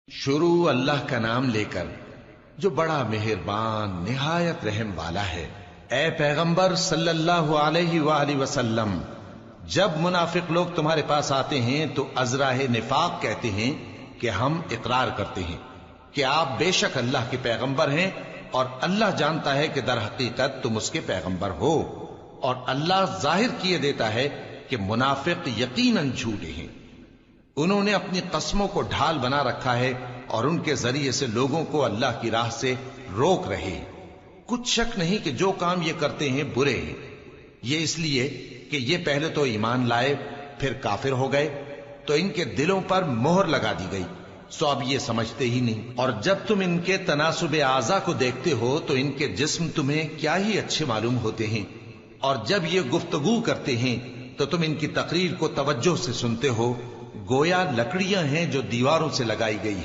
شروع اللہ کا نام لے کر جو بڑا مہربان نہایت رحم والا ہے۔ اے پیغمبر صلی اللہ علیہ وآلہ وسلم، جب منافق لوگ تمہارے پاس آتے ہیں تو ازراہ نفاق کہتے ہیں کہ ہم اقرار کرتے ہیں کہ آپ بے شک اللہ کے پیغمبر ہیں، اور اللہ جانتا ہے کہ در حقیقت تم اس کے پیغمبر ہو، اور اللہ ظاہر کیے دیتا ہے کہ منافق یقیناً جھوٹے ہیں۔ انہوں نے اپنی قسموں کو ڈھال بنا رکھا ہے اور ان کے ذریعے سے لوگوں کو اللہ کی راہ سے روک رہے۔ کچھ شک نہیں کہ جو کام یہ کرتے ہیں برے ہیں، یہ اس لیے کہ یہ پہلے تو ایمان لائے پھر کافر ہو گئے تو ان کے دلوں پر مہر لگا دی گئی، سو اب یہ سمجھتے ہی نہیں۔ اور جب تم ان کے تناسب اعضاء کو دیکھتے ہو تو ان کے جسم تمہیں کیا ہی اچھے معلوم ہوتے ہیں، اور جب یہ گفتگو کرتے ہیں تو تم ان کی تقریر کو توجہ سے سنتے ہو، گویا لکڑیاں ہیں جو دیواروں سے لگائی گئی ہیں۔